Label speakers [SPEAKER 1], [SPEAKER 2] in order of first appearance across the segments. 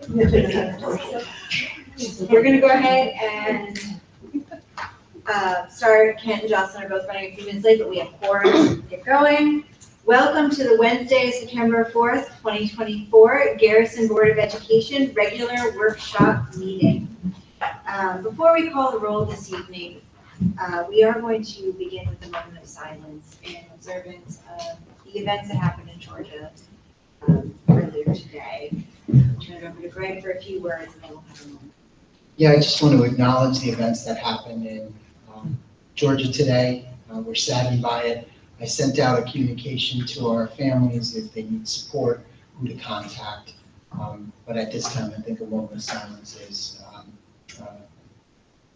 [SPEAKER 1] We're going to go ahead and start. Kent and Jocelyn are both running a few minutes late, but we have 4 to get going. Welcome to the Wednesday, September 4th, 2024, Garrison Board of Education regular workshop meeting. Before we call the roll this evening, we are going to begin with a moment of silence in observance of the events that happened in Georgia earlier today. I'll turn it over to Greg for a few words and then we'll have a moment.
[SPEAKER 2] Yeah, I just want to acknowledge the events that happened in Georgia today. We're saddened by it. I sent out a communication to our families if they need support, who to contact. But at this time, I think a moment of silence is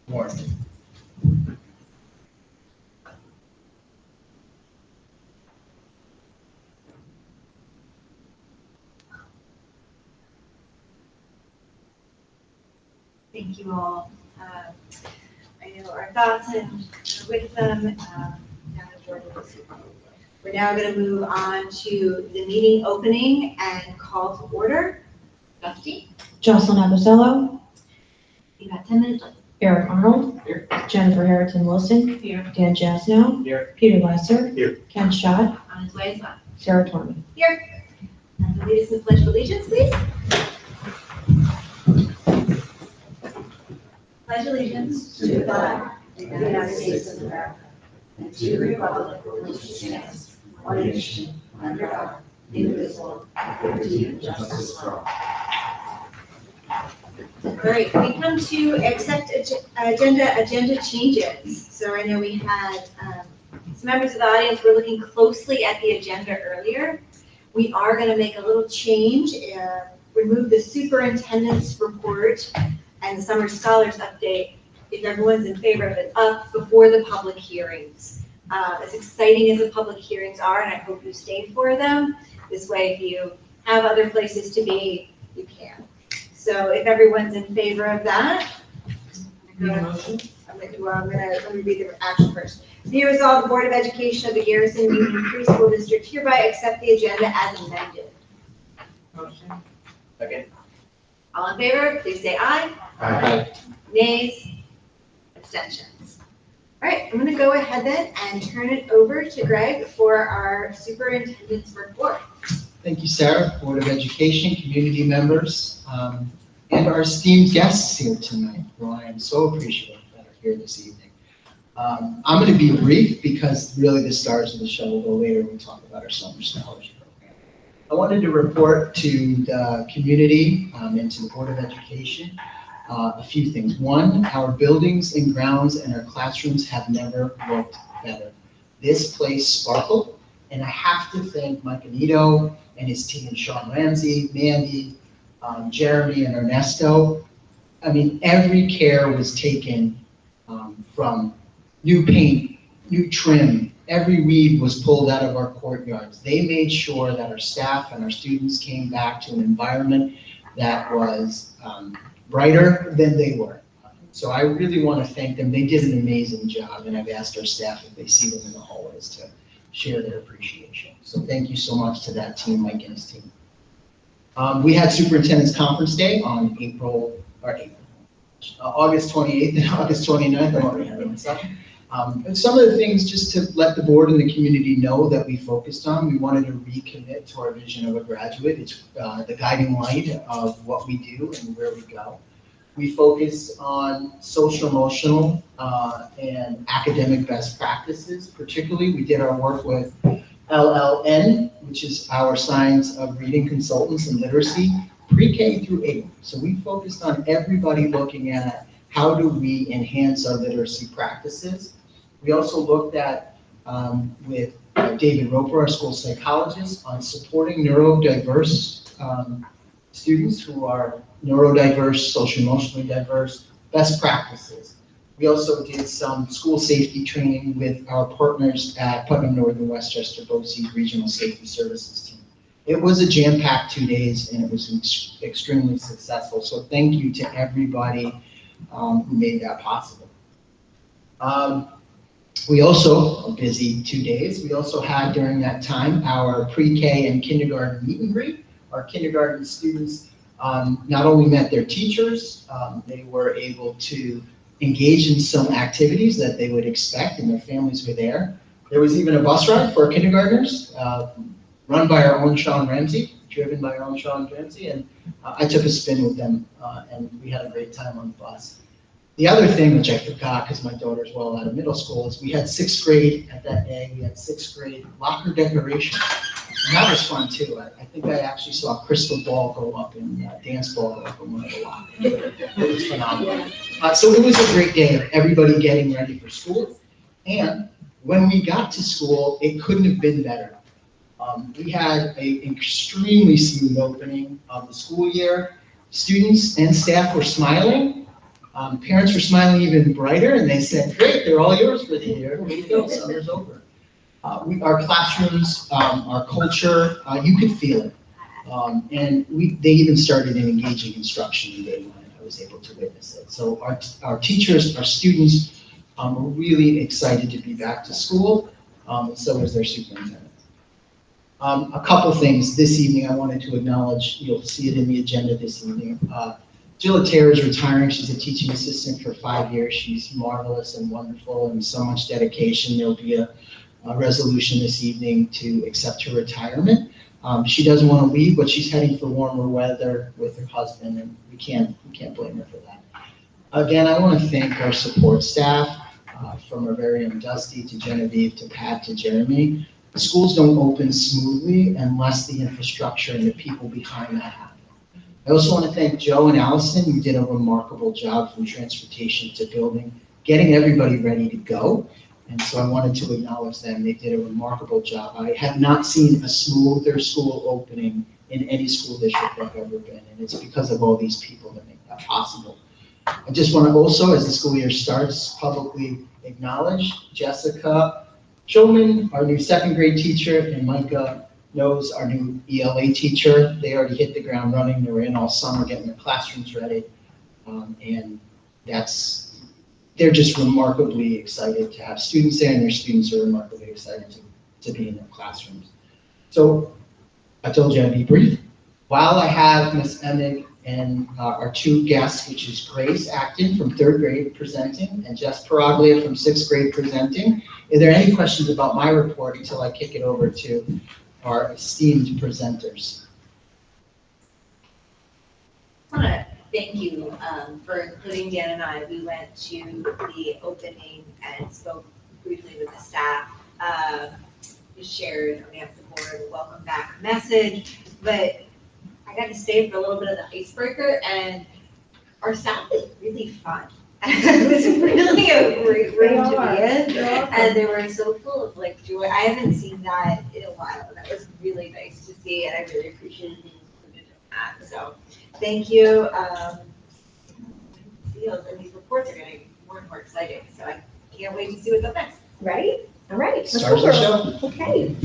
[SPEAKER 2] warranted.
[SPEAKER 1] Thank you all. I know our thoughts are with them. We're now going to move on to the meeting opening and call to order. Dusty?
[SPEAKER 3] Jocelyn Abusello,
[SPEAKER 1] You got 10 minutes left.
[SPEAKER 3] Eric Arnold,
[SPEAKER 4] Here.
[SPEAKER 3] Jennifer Harrington Wilson,
[SPEAKER 1] Here.
[SPEAKER 3] Dan Jasnow,
[SPEAKER 4] Here.
[SPEAKER 3] Peter Lesser,
[SPEAKER 4] Here.
[SPEAKER 3] Ken Schott,
[SPEAKER 1] On his way as well.
[SPEAKER 3] Sarah Torman.
[SPEAKER 1] Here. And the lead us in the Pledge of Allegiance, please. Pledge allegiance to the flag of the United States of America and to the republic for which it stands, one nation, under God, indivisible, with liberty and justice for all. Great. We come to accept agenda changes. So I know we had some members of the audience were looking closely at the agenda earlier. We are going to make a little change, remove the superintendent's report and the summer scholars update, if everyone's in favor of it, up before the public hearings. As exciting as the public hearings are, and I hope you stay for them, this way if you have other places to be, you can. So if everyone's in favor of that, let me read the action first. Be resolved, the Board of Education of the Garrison Union Free School District hereby accept the agenda as amended.
[SPEAKER 4] Motion. Second.
[SPEAKER 1] All in favor, please say aye.
[SPEAKER 4] Aye.
[SPEAKER 1] Nays, abstentions. All right, I'm going to go ahead then and turn it over to Greg for our superintendent's report.
[SPEAKER 2] Thank you, Sarah, Board of Education, community members, and our esteemed guests here tonight, who I am so appreciative that are here this evening. I'm going to be brief because really the stars of the show will go later when we talk about our summer scholarship program. I wanted to report to the community and to the Board of Education a few things. One, our buildings and grounds and our classrooms have never looked better. This place sparkled, and I have to thank Mike Anito and his team, Sean Ramsey, Mandy, Jeremy, and Ernesto. I mean, every care was taken from new paint, new trim. Every weed was pulled out of our courtyards. They made sure that our staff and our students came back to an environment that was brighter than they were. So I really want to thank them. They did an amazing job, and I've asked our staff if they see them in the hallways to share their appreciation. So thank you so much to that team, Mike and his team. We had Superintendent's Conference Day on August 28th and August 29th. I'm already having myself. And some of the things just to let the board and the community know that we focused on, we wanted to recommit to our vision of a graduate. It's the guiding light of what we do and where we go. We focused on social, emotional, and academic best practices. Particularly, we did our work with LLN, which is our Science of Reading Consultants and Literacy, pre-K through 8. So we focused on everybody looking at how do we enhance our literacy practices. We also looked at, with David Roper, our school psychologist, on supporting neurodiverse students who are neurodiverse, social emotionally diverse, best practices. We also did some school safety training with our partners at Putnam Northern Westchester BOCES Regional Safety Services team. It was a jam-packed 2 days and it was extremely successful. So thank you to everybody who made that possible. We also, a busy 2 days, we also had during that time our pre-K and kindergarten meet and greet. Our kindergarten students not only met their teachers, they were able to engage in some activities that they would expect, and their families were there. There was even a bus ride for kindergartners, run by our own Sean Ramsey, driven by our own Sean Ramsey, and I took a spin with them, and we had a great time on the bus. The other thing, which I forgot because my daughter's well out of middle school, is we had sixth grade at that day. We had sixth grade locker decoration. And that was fun too. I think I actually saw a crystal ball go up and a dance ball go up in one of the lockers. It was phenomenal. So it was a great day of everybody getting ready for school. And when we got to school, it couldn't have been better. We had an extremely smooth opening of the school year. Students and staff were smiling. Parents were smiling even brighter, and they said, "Great, they're all yours for the year. Way to go, summer's over." Our classrooms, our culture, you could feel it. And they even started an engaging instruction in day one, and I was able to witness it. So our teachers, our students were really excited to be back to school, and so was their superintendent. A couple things this evening I wanted to acknowledge. You'll see it in the agenda this evening. Jill Terra is retiring. She's a teaching assistant for 5 years. She's marvelous and wonderful and so much dedication. There'll be a resolution this evening to accept her retirement. She doesn't want to leave, but she's heading for warmer weather with her husband, and we can't blame her for that. Again, I want to thank our support staff, from our very own Dusty to Genevieve to Pat to Jeremy. The schools don't open smoothly unless the infrastructure and the people behind that happen. I also want to thank Joe and Allison, who did a remarkable job from transportation to building, getting everybody ready to go. And so I wanted to acknowledge them. They did a remarkable job. I have not seen a smoother school opening in any school district I've ever been, and it's because of all these people that make that possible. I just want to also, as the school year starts, publicly acknowledge Jessica Shulman, our new second grade teacher, and Micah Knows, our new ELA teacher. They already hit the ground running. They were in all summer getting their classrooms ready. And they're just remarkably excited to have students there, and their students are remarkably excited to be in their classrooms. So I told you I'd be brief. While I have Ms. Emig and our two guests, which is Grace Acton from 3rd grade presenting and Jess Paraglia from 6th grade presenting, are there any questions about my report until I kick it over to our esteemed presenters?
[SPEAKER 1] I want to thank you for including Dan and I. We went to the opening and spoke briefly with the staff. We shared on behalf of the board a welcome back message, but I got to stay for a little bit of the icebreaker, and our staff is really fun. It was really a great room to be in, and they were so full of like joy. I haven't seen that in a while, and that was really nice to see, and I really appreciated being included in that. So thank you. And these reports are getting more and more exciting, so I can't wait to see what's up next.
[SPEAKER 5] Ready? All right.
[SPEAKER 2] Stars the show.
[SPEAKER 5] Okay.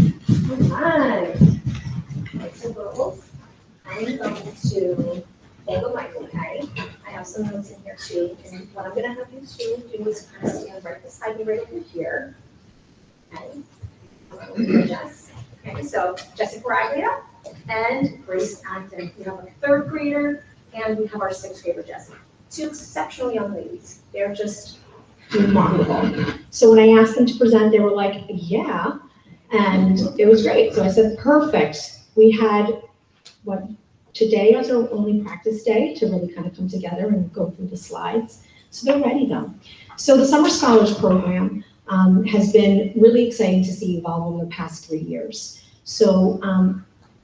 [SPEAKER 5] All right. So girls, I'm going to thank Michael, okay? I have some notes in here too, and what I'm gonna have you two do is kind of stand right beside me right over here. Okay? Jess. Okay, so Jessica Paraglia and Grace Acton. We have our 3rd grader and we have our 6th grader, Jessie. 2 exceptional young ladies. They're just remarkable. So when I asked them to present, they were like, yeah, and it was great. So I said, perfect. We had today was our only practice day to really kind of come together and go through the slides. So they're ready though. So the Summer Scholars Program has been really exciting to see evolve over the past 3 years. So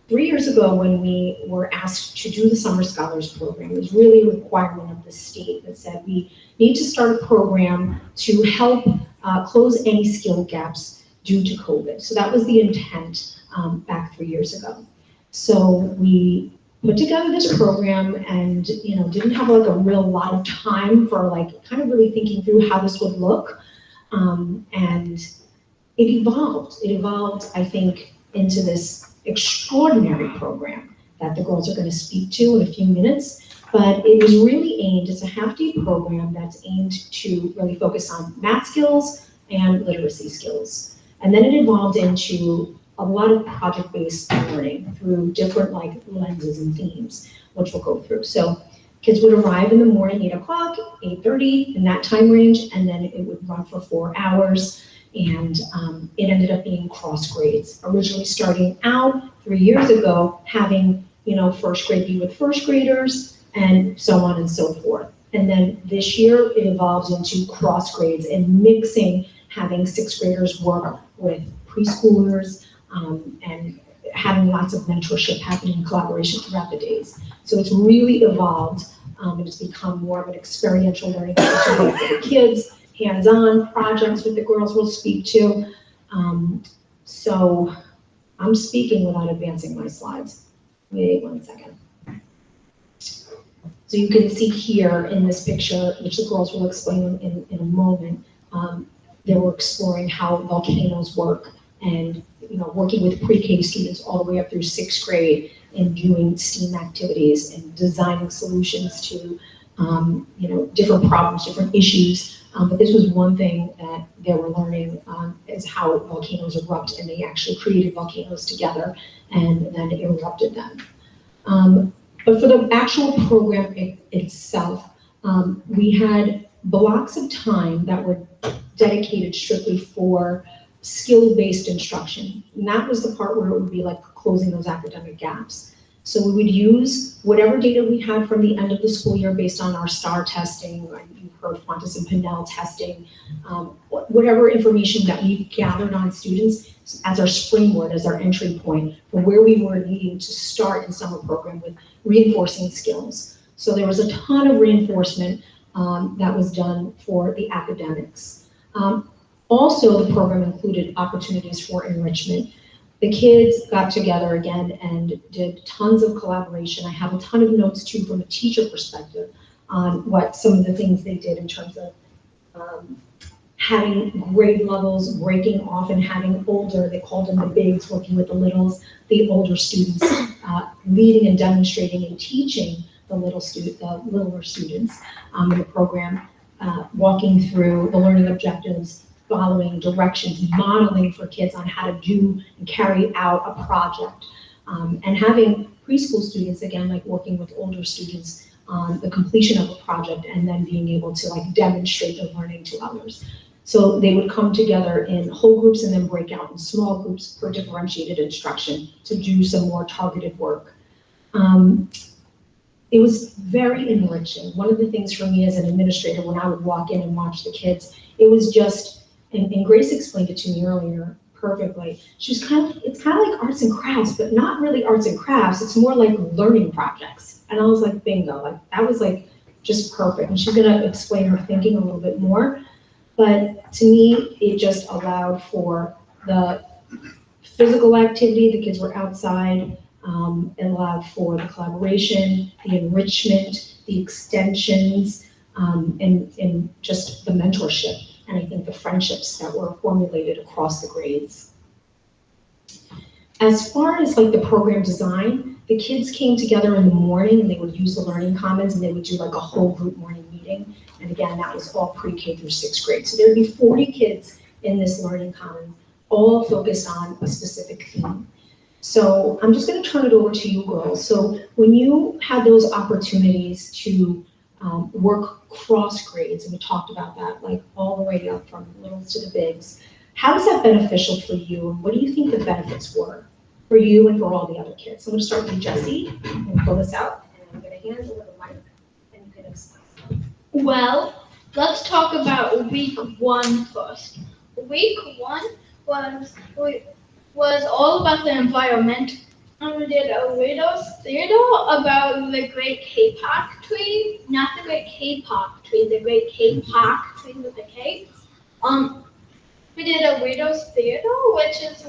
[SPEAKER 5] 3 years ago, when we were asked to do the Summer Scholars Program, it was really a requirement of the state that said we need to start a program to help close any skill gaps due to COVID. So that was the intent back 3 years ago. So we put together this program and, didn't have like a real lot of time for like kind of really thinking through how this would look. And it evolved. It evolved, I think, into this extraordinary program that the girls are going to speak to in a few minutes. But it was really aimed, it's a half-day program that's aimed to really focus on math skills and literacy skills. And then it evolved into a lot of project-based learning through different like lenses and themes.
[SPEAKER 3] which we'll go through. So kids would arrive in the morning, 8 o'clock, 8:30, in that time range, and then it would run for 4 hours. And it ended up being cross grades, originally starting out 3 years ago, having, first grade be with first graders and so on and so forth. And then this year it evolves into cross grades and mixing, having sixth graders work with preschoolers, and having lots of mentorship happening in collaboration throughout the days. So it's really evolved, and it's become more of an experiential learning opportunity for the kids, hands-on projects with the girls we'll speak to. So I'm speaking without advancing my slides. Wait 1 second. So you can see here in this picture, which the girls will explain in a moment, they were exploring how volcanoes work and working with pre-K students all the way up through 6th grade and doing STEAM activities and designing solutions to different problems, different issues. But this was one thing that they were learning, is how volcanoes erupt, and they actually created volcanoes together and then erupted them. But for the actual program itself, we had blocks of time that were dedicated strictly for skill-based instruction. And that was the part where it would be like closing those academic gaps. So we would use whatever data we had from the end of the school year based on our STAR testing, you've heard Qantas and Pinnell testing, whatever information that we gathered on students as our springboard, as our entry point for where we were needing to start in summer program with reinforcing skills. So there was a ton of reinforcement that was done for the academics. Also, the program included opportunities for enrichment. The kids got together again and did tons of collaboration. I have a ton of notes too from a teacher perspective on what some of the things they did in terms of having grade levels breaking off and having older, they called them the bigs, working with the littles, the older students, leading and demonstrating and teaching the littler students in the program, walking through the learning objectives, following directions, modeling for kids on how to do and carry out a project, and having preschool students, again, like working with older students on the completion of a project and then being able to demonstrate their learning to others. So they would come together in whole groups and then break out in small groups for differentiated instruction to do some more targeted work. It was very enriching. One of the things for me as an administrator, when I would walk in and watch the kids, it was just, and Grace explained it to me earlier perfectly. It's kind of like arts and crafts, but not really arts and crafts. It's more like learning projects. And I was like, bingo, that was just perfect. And she's gonna explain her thinking a little bit more. But to me, it just allowed for the physical activity. The kids were outside. It allowed for the collaboration, the enrichment, the extensions, and just the mentorship. And I think the friendships that were formulated across the grades. As far as the program design, the kids came together in the morning and they would use the learning commons and they would do a whole group morning meeting. And again, that was all pre-K through 6th grade. So there'd be 40 kids in this learning common, all focused on a specific theme. So I'm just gonna turn it over to you girls. So when you had those opportunities to work cross grades, and we talked about that, all the way up from littles to the bigs, how is that beneficial for you? And what do you think the benefits were for you and for all the other kids? So I'm gonna start with Jessie and pull this out. And I'm gonna hand over the mic and you can explain.
[SPEAKER 6] Well, let's talk about week 1 first. Week 1 was all about the environment. We did a Widows Theater about the Great Kapok Tree, not the Great Kapok Tree, the Great Kapok Tree with a K. We did a Widows Theater, which is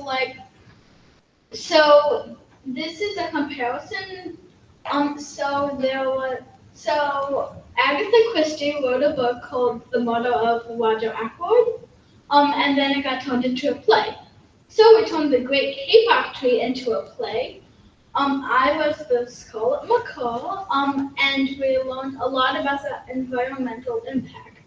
[SPEAKER 6] so this is a comparison. So Agatha Christie wrote a book called The Murder of Roger Ackroyd, and then it got turned into a play. So we turned the Great Kapok Tree into a play. I was the Scarlet Macaw, and we learned a lot about the environmental impact.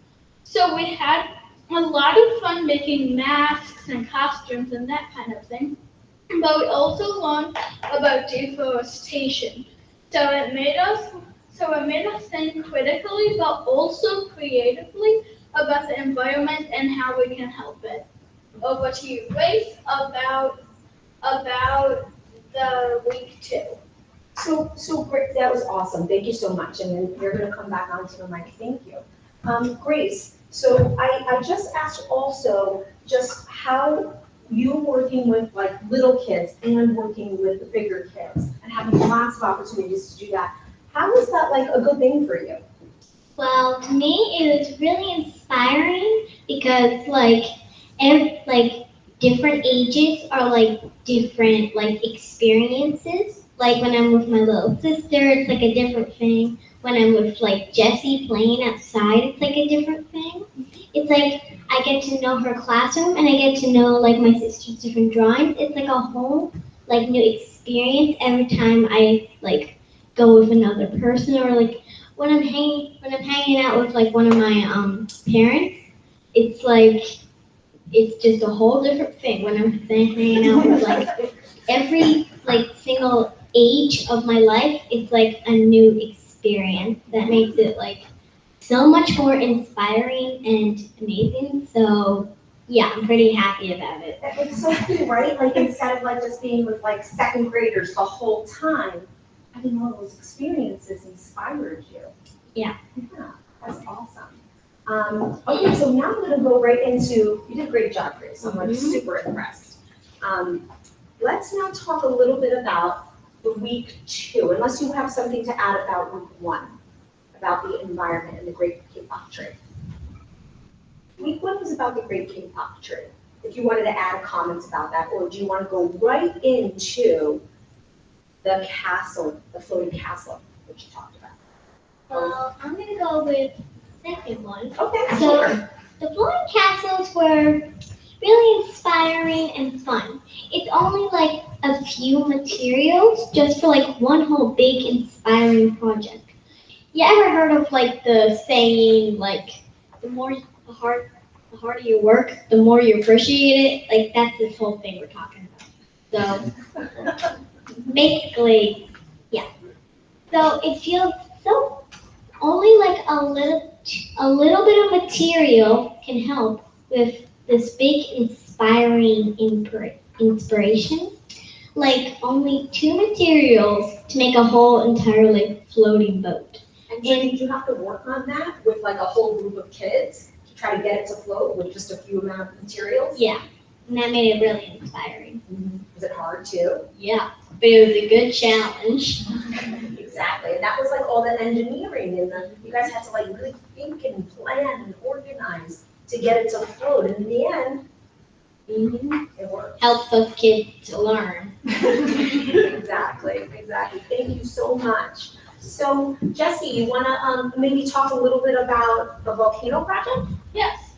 [SPEAKER 6] So we had a lot of fun making masks and costumes and that kind of thing. But we also learned about deforestation. So it made us think critically, but also creatively about the environment and how we can help it. Over to you, Grace, about the week 2.
[SPEAKER 5] So great, that was awesome, thank you so much, and then you're gonna come back onto the mic, thank you. Grace, so I just asked also just how you working with like little kids and working with the bigger kids and having lots of opportunities to do that, how is that like a good thing for you?
[SPEAKER 7] Well, to me, it was really inspiring because, different ages are like different experiences. Like when I'm with my little sister, it's like a different thing. When I'm with like Jessie playing outside, it's like a different thing. It's like I get to know her classroom and I get to know like my sister's different drawings. It's like a whole like new experience every time I like go with another person or like when I'm hanging out with like one of my parents, it's like it's just a whole different thing. When I'm hanging out with like every like single age of my life, it's like a new experience that makes it like so much more inspiring and amazing. So yeah, I'm pretty happy about it.
[SPEAKER 5] It's so cool, right? Like instead of like just being with like second graders the whole time, having all those experiences inspired you.
[SPEAKER 7] Yeah.
[SPEAKER 5] Yeah, that's awesome. Okay, so now I'm gonna go right into, you did a great job, Grace, I'm like super impressed. Let's now talk a little bit about the week 2, unless you have something to add about week 1, about the environment and the Great K-pop tree. Week 1 was about the Great K-pop tree. If you wanted to add comments about that, or do you want to go right into the castle, the floating castle, which you talked about?
[SPEAKER 7] Well, I'm gonna go with the second one.
[SPEAKER 5] Okay,
[SPEAKER 7] So
[SPEAKER 5] sure.
[SPEAKER 7] the floating castles were really inspiring and fun. It's only like a few materials just for like one whole big inspiring project. You ever heard of like the saying like the harder you work, the more you appreciate it? Like that's this whole thing we're talking about. So basically, yeah. So it feels so only like a little bit of material can help with this big inspiring inspiration. Like only 2 materials to make a whole entirely floating boat.
[SPEAKER 5] And so did you have to work on that with like a whole group of kids to try to get it to float with just a few amount of materials?
[SPEAKER 7] Yeah, and that made it really inspiring.
[SPEAKER 5] Was it hard too?
[SPEAKER 7] Yeah, but it was a good challenge.
[SPEAKER 5] Exactly, and that was like all the engineering and you guys had to like really think and plan and organize to get it to float, and in the end, it worked.
[SPEAKER 7] Helps us kids to learn.
[SPEAKER 5] Exactly, thank you so much. So Jessie, you wanna maybe talk a little bit about the volcano project?
[SPEAKER 6] Yes.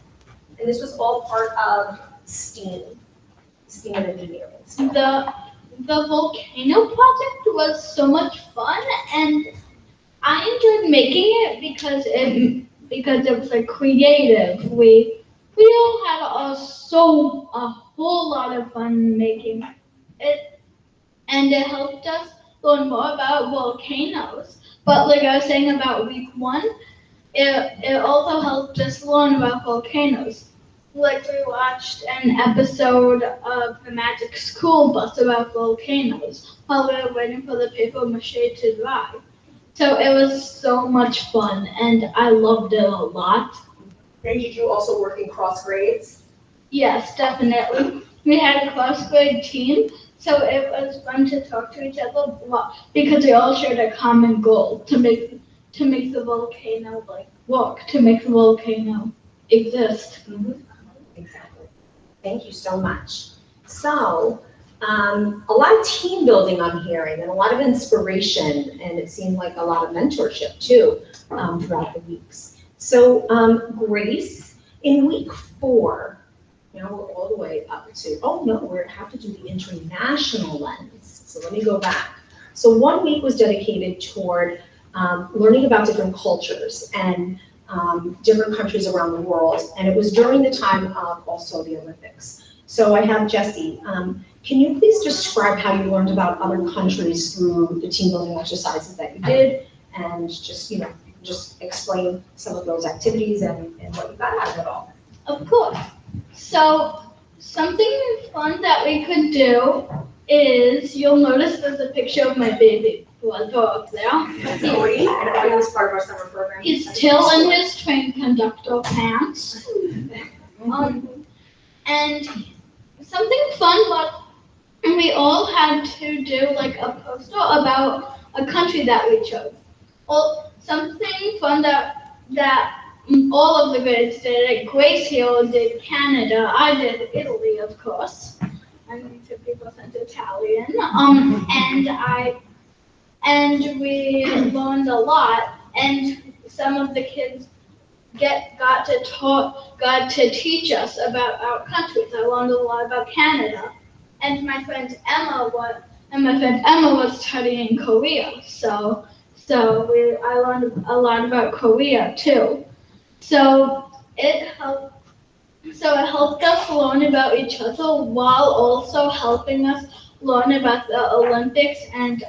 [SPEAKER 5] And this was all part of STEAM and engineering. So.
[SPEAKER 6] The volcano project was so much fun, and I enjoyed making it because it was like creative. We all had a whole lot of fun making it, and it helped us learn more about volcanoes. But like I was saying about week 1, it also helped us learn about volcanoes. Like we watched an episode of the Magic School Bus about volcanoes while we were waiting for the paper mache to dry. So it was so much fun and I loved it a lot.
[SPEAKER 5] And did you also work in cross grades?
[SPEAKER 6] Yes, definitely. We had a cross grade team, so it was fun to talk to each other a lot because we all shared a common goal to make the volcano like work, to make the volcano exist.
[SPEAKER 5] Exactly. Thank you so much. So, a lot of team building I'm hearing and a lot of inspiration, and it seemed like a lot of mentorship too throughout the weeks. So, Grace, in week 4, now we're all the way up to, oh no, we have to do the international lens. So let me go back. So 1 week was dedicated toward learning about different cultures and different countries around the world, and it was during the time of also the Olympics.
[SPEAKER 3] So I have Jesse. Can you please describe how you learned about other countries through the team building exercises that you did? And just explain some of those activities and what you got out of it all.
[SPEAKER 6] Of course. So something fun that we could do is, you'll notice there's a picture of my baby brother up there.
[SPEAKER 3] That's Cody, and Cody was part of our summer program.
[SPEAKER 6] He's still in his train conductor pants. And something fun, but we all had to do like a poster about a country that we chose. Well, something fun that all of the grades did. Like Grace here did Canada. I did Italy, of course. I'm 50% Italian. And we learned a lot. And some of the kids got to teach us about our countries. I learned a lot about Canada. And my friend Emma was studying Korea. So I learned a lot about Korea too. So it helped us learn about each other while also helping us learn about the Olympics and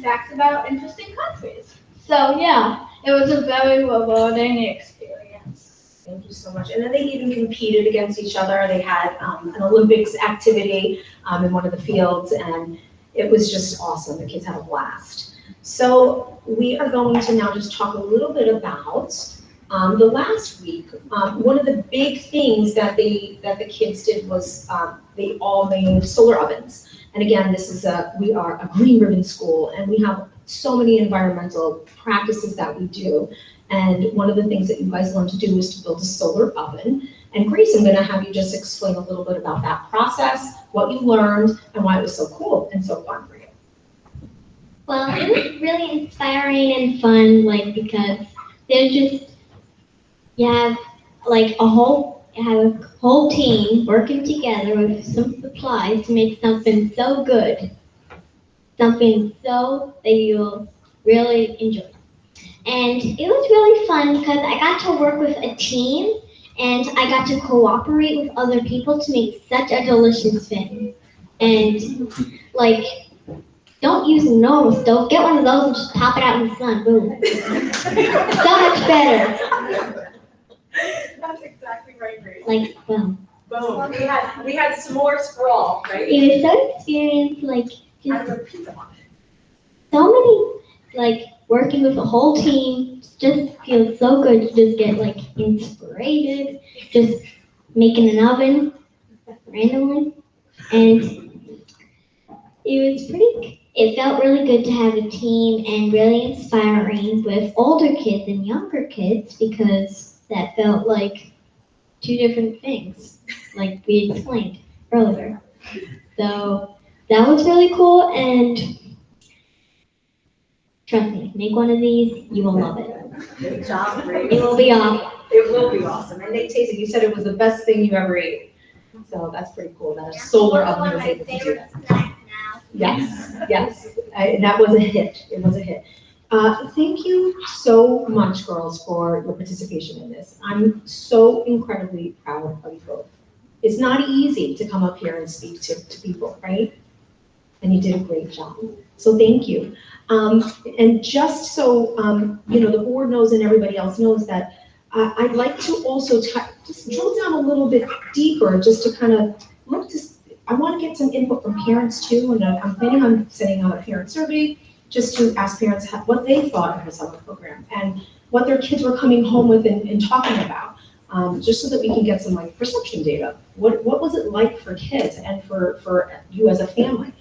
[SPEAKER 6] facts about interesting countries. So yeah, it was a very rewarding experience.
[SPEAKER 3] Thank you so much. And then they even competed against each other. They had an Olympics activity in one of the fields, and it was just awesome. The kids had a blast. So we are going to now just talk a little bit about the last week. One of the big things that the kids did was they all made solar ovens. And again, we are a green ribbon school, and we have so many environmental practices that we do. And one of the things that you guys learned to do is to build a solar oven. And Grace, I'm gonna have you just explain a little bit about that process, what you learned, and why it was so cool and so fun for you.
[SPEAKER 7] Well, it was really inspiring and fun, because you have a whole team working together with some supplies to make something so good, something so that you'll really enjoy. And it was really fun because I got to work with a team, and I got to cooperate with other people to make such a delicious thing. And don't use a normal stove. Get one of those and just pop it out in the sun. Boom. So much better.
[SPEAKER 5] That's exactly right, Grace.
[SPEAKER 7] Boom.
[SPEAKER 5] Boom. We had s'more sprawl, right?
[SPEAKER 7] It was so experienced,
[SPEAKER 5] I wrote pizza on it.
[SPEAKER 7] so many, working with a whole team just feels so good to just get, inspired, just making an oven randomly. And it felt really good to have a team and really inspiring with older kids and younger kids, because that felt like two different things, like we explained earlier. So that was really cool, and trust me, make one of these, you will love it.
[SPEAKER 3] Good job, Grace.
[SPEAKER 7] It will be awesome.
[SPEAKER 3] It will be awesome. And they tasted, you said it was the best thing you ever ate. So that's pretty cool that a solar oven was able to do that. Yes, and that was a hit. It was a hit. Thank you so much, girls, for your participation in this. I'm so incredibly proud of you both. It's not easy to come up here and speak to people, right? And you did a great job. So thank you. And just so the board knows and everybody else knows that I'd like to also just drill down a little bit deeper, just to kind of I want to get some input from parents too, and I'm planning on sending out a parent survey just to ask parents what they thought of the summer program and what their kids were coming home with and talking about, just so that we can get some perception data. What was it like for kids and for you as a family?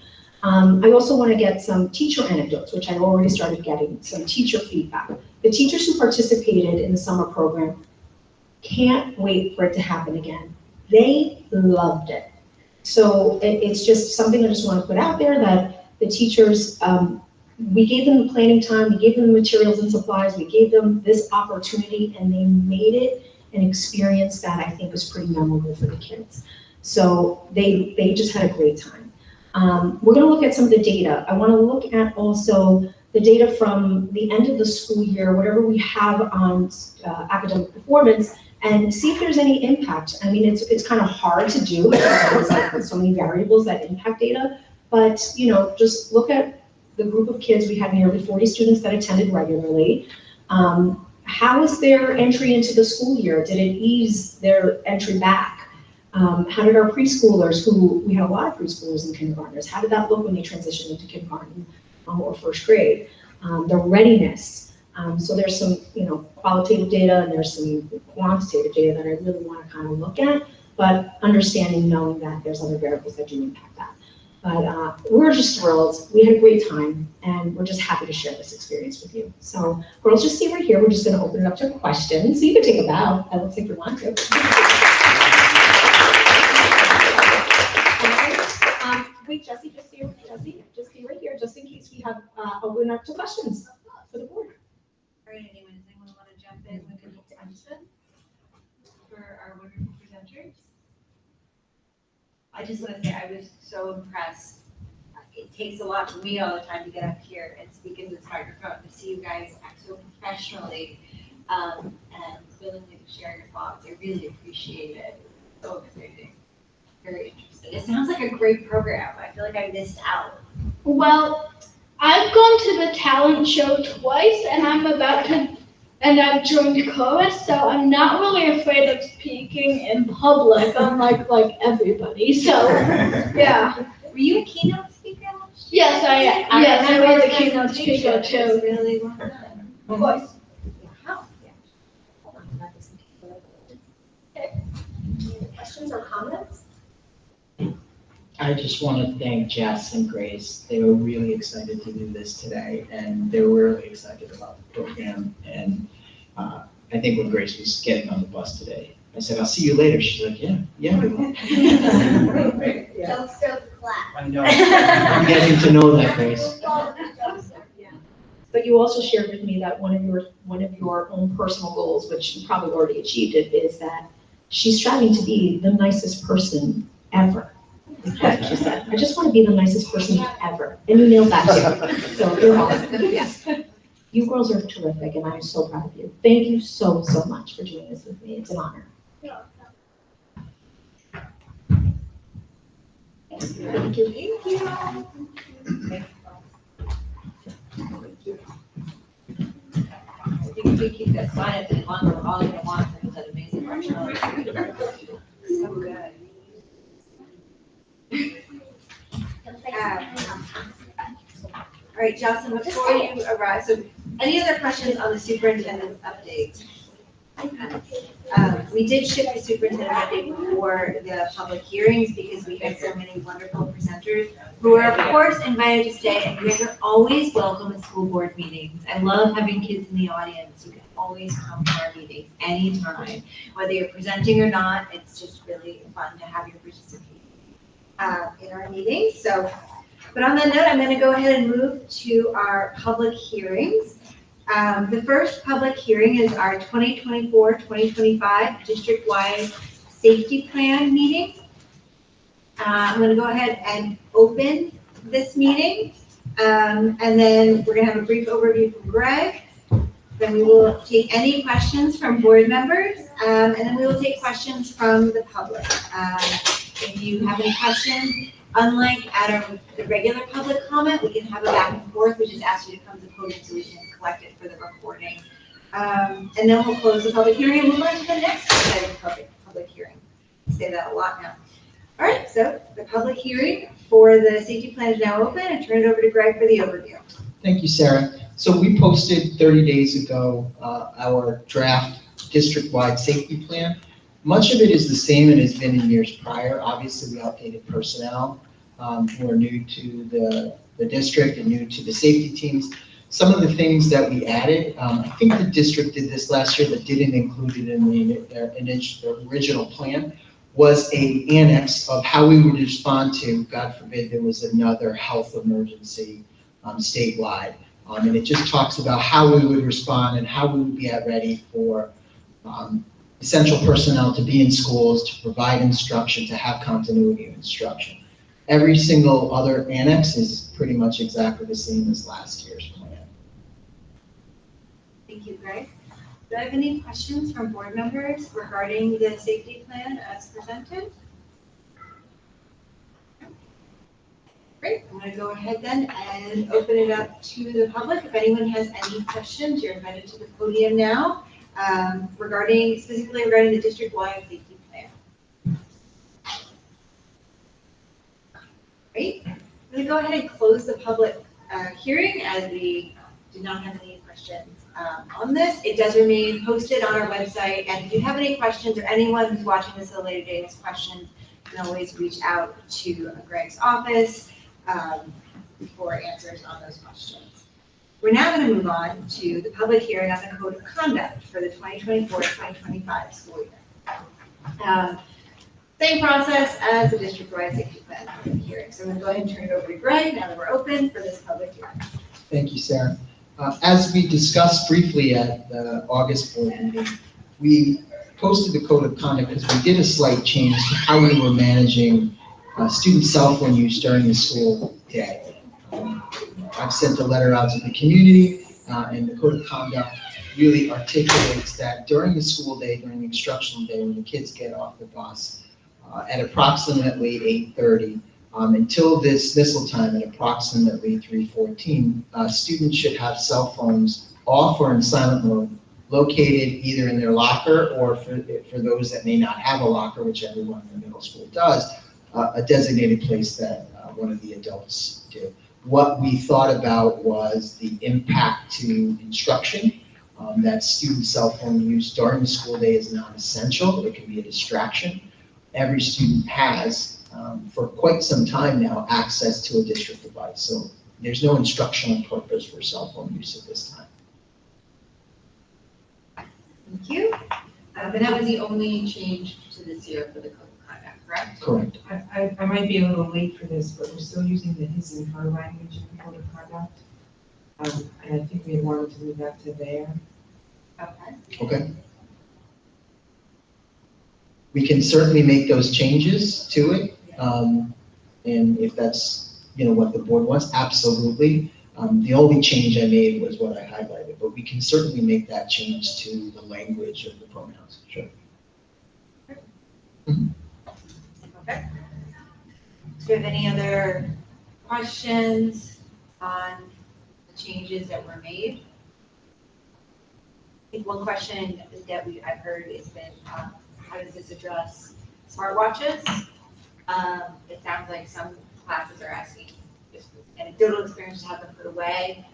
[SPEAKER 3] I also want to get some teacher anecdotes, which I've already started getting, some teacher feedback. The teachers who participated in the summer program can't wait for it to happen again. They loved it. So it's just something I just want to put out there, that the teachers, we gave them the planning time, we gave them the materials and supplies, we gave them this opportunity, and they made it an experience that I think was pretty memorable for the kids. So they just had a great time. We're going to look at some of the data. I want to look at also the data from the end of the school year, whatever we have on academic performance, and see if there's any impact. I mean, it's kind of hard to do, because there's like so many variables that impact data, but, just look at the group of kids. We had nearly 40 students that attended regularly. How is their entry into the school year? Did it ease their entry back? How did our preschoolers, we had a lot of preschoolers and kindergartners, how did that look when they transitioned into kindergarten or first grade? Their readiness. So there's some, qualitative data, and there's some quantitative data that I really want to kind of look at, but knowing that there's other variables that do impact that. But we're just thrilled. We had a great time, and we're just happy to share this experience with you. So girls, just stay right here. We're just going to open it up to questions. So you can take a bow. That looks like you want to. Wait, Jesse, just stay right here, just in case we have open up to questions for the board.
[SPEAKER 1] All right, anyone, does anyone want to jump in with any question for our wonderful presenters? I just want to say I was so impressed. It takes a lot for me all the time to get up here and speak into this microphone, to see you guys act so professionally and willingly to share your thoughts. I really appreciate it. So exciting. Very interesting. It sounds like a great program. I feel like I missed out.
[SPEAKER 6] Well, I've gone to the talent show twice, and I've joined chorus, so I'm not really afraid of speaking in public, unlike everybody. So, yeah.
[SPEAKER 1] Were you a keynote speaker last year?
[SPEAKER 6] Yes, I was a keynote speaker
[SPEAKER 1] It was
[SPEAKER 6] too.
[SPEAKER 1] really well done.
[SPEAKER 6] Of course.
[SPEAKER 1] Wow.
[SPEAKER 5] Any questions or comments?
[SPEAKER 2] I just want to thank Jess and Grace. They were really excited to do this today, and they were really excited about the program. And I think when Grace was getting on the bus today, I said, "I'll see you later." She's like, "Yeah, we will."
[SPEAKER 7] Don't stroke the class.
[SPEAKER 2] I know. I'm getting to know that, Grace.
[SPEAKER 3] But you also shared with me that one of your own personal goals, which you probably already achieved it, is that she's striving to be the nicest person ever. That's what she said. I just want to be the nicest person ever. And you nailed that too. So you're awesome. Yes. You girls are terrific, and I'm so proud of you. Thank you so, so much for doing this with me. It's an honor. Thank you.
[SPEAKER 1] I think if we keep that slide a bit longer, we're all gonna want for that amazing marshmallow. So good. All right, Jocelyn, before you arrive, so any other questions on the superintendent's update? We did shift the superintendent update before the public hearings because we had so many wonderful presenters who are of course invited to stay, and you guys are always welcome at school board meetings. I love having kids in the audience. You can always come to our meetings anytime, whether you're presenting or not. It's just really fun to have you participate in our meetings. So, but on that note, I'm going to go ahead and move to our public hearings. The first public hearing is our 2024-2025 district-wide safety plan meeting. I'm going to go ahead and open this meeting, and then we're going to have a brief overview from Greg. Then we will take any questions from board members, and then we will take questions from the public. If you have any questions, unlike at the regular public comment, we can have a back and forth. We just ask you to come to the podium so we can collect it for the recording. And then we'll close the public hearing and move on to the next exciting public hearing. I say that a lot now. All right, so the public hearing for the safety plan is now open. I turn it over to Greg for the overview.
[SPEAKER 2] Thank you, Sarah. So we posted 30 days ago our draft district-wide safety plan. Much of it is the same it has been in years prior. Obviously, we updated personnel who are new to the district and new to the safety teams. Some of the things that we added, I think the district did this last year but didn't include it in the original plan, was an annex of how we would respond to, God forbid, there was another health emergency statewide. And it just talks about how we would respond and how we would be ready for essential personnel to be in schools, to provide instruction, to have continuity of instruction. Every single other annex is pretty much exactly the same as last year's plan.
[SPEAKER 1] Thank you, Greg. Do I have any questions from board members regarding the safety plan as presented? Great, I'm gonna go ahead then and open it up to the public. If anyone has any questions, you're invited to the podium now, specifically regarding the district-wide safety plan. Great, I'm gonna go ahead and close the public hearing as we do not have any questions on this. It does remain posted on our website, and if you have any questions or anyone who's watching this at a later date has questions, you can always reach out to Greg's office for answers on those questions. We're now going to move on to the public hearing on the code of conduct for the 2024-2025 school year. Same process as the district-wide safety plan public hearing. So I'm going to go ahead and turn it over to Greg now that we're open for this public hearing.
[SPEAKER 2] Thank you, Sarah. As we discussed briefly at the August board meeting, we posted the code of conduct because we did a slight change to how we were managing student cell phone use during the school day. I've sent a letter out to the community, and the code of conduct really articulates that during the school day, during the instructional day, when the kids get off the bus, at approximately 8:30, until dismissal time at approximately 3:14, students should have cell phones off or in silent mode, located either in their locker or for those that may not have a locker, which everyone in the middle school does, a designated place that one of the adults do. What we thought about was the impact to instruction, that student cell phone use during the school day is not essential. It can be a distraction. Every student has, for quite some time now, access to a district device. So there's no instructional purpose for cell phone use at this time.
[SPEAKER 1] Thank you. And that was the only change to this year for the code of conduct, correct?
[SPEAKER 2] Correct.
[SPEAKER 8] I might be a little late for this, but we're still using the his and her language in the code of conduct. And I think we wanted to move that to there.
[SPEAKER 1] Okay.
[SPEAKER 2] Okay. We can certainly make those changes to it. And if that's, what the board wants, absolutely. The only change I made was what I highlighted, but we can certainly make that change to the language of the pronouns, sure.
[SPEAKER 1] Okay. Do you have any other questions on the changes that were made? I think one question that I've heard has been, how does this address smartwatches? It sounds like some classes are asking just anecdotal experience to have them put away.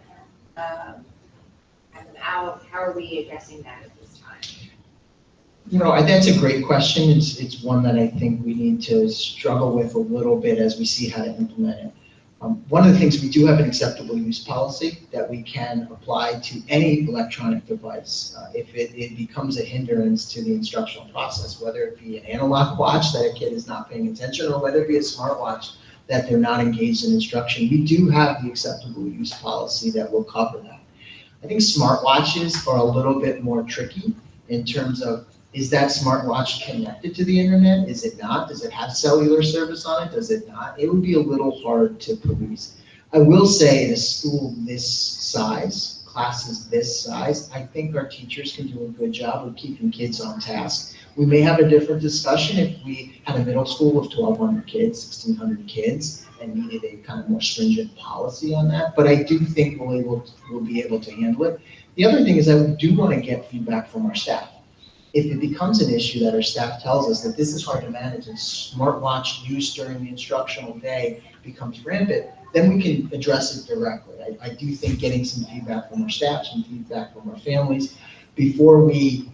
[SPEAKER 1] And how are we addressing that at this time?
[SPEAKER 2] That's a great question. It's one that I think we need to struggle with a little bit as we see how to implement it. One of the things, we do have an acceptable use policy that we can apply to any electronic device if it becomes a hindrance to the instructional process, whether it be an analog watch that a kid is not paying attention, or whether it be a smartwatch that they're not engaged in instruction. We do have the acceptable use policy that will cover that. I think smartwatches are a little bit more tricky in terms of, is that smartwatch connected to the internet? Is it not? Does it have cellular service on it? Does it not? It would be a little hard to police. I will say in a school this size, classes this size, I think our teachers can do a good job of keeping kids on task. We may have a different discussion if we had a middle school of 1,200 kids, 1,600 kids, and needed a kind of more stringent policy on that. But I do think we'll be able to handle it. The other thing is that we do want to get feedback from our staff. If it becomes an issue that our staff tells us that this is hard to manage and smartwatch use during the instructional day becomes rampant, then we can address it directly. I do think getting some feedback from our staff, some feedback from our families, before we,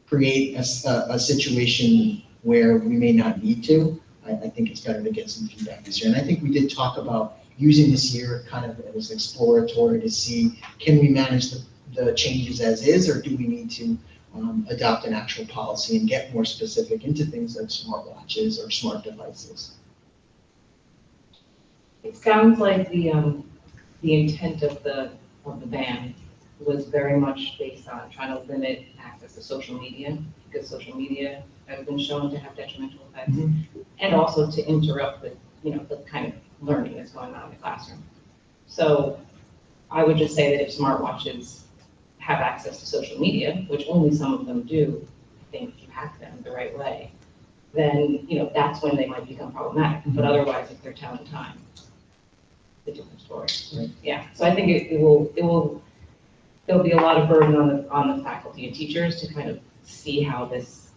[SPEAKER 2] create a situation where we may not need to, I think it's better to get some feedback this year. And I think we did talk about using this year kind of as exploratory to see, can we manage the changes as is, or do we need to adopt an actual policy and get more specific into things like smartwatches or smart devices?
[SPEAKER 8] It sounds like the intent of the ban was very much based on trying to limit access to social media, because social media has been shown to have detrimental effects, and also to interrupt the kind of learning that's going on in the classroom. So I would just say that if smartwatches have access to social media, which only some of them do, I think if you hack them the right way, then, that's when they might become problematic. But otherwise, if they're telling time, it's a different story.
[SPEAKER 2] Right.
[SPEAKER 8] Yeah, so I think there'll be a lot of burden on the faculty and teachers to kind of see how this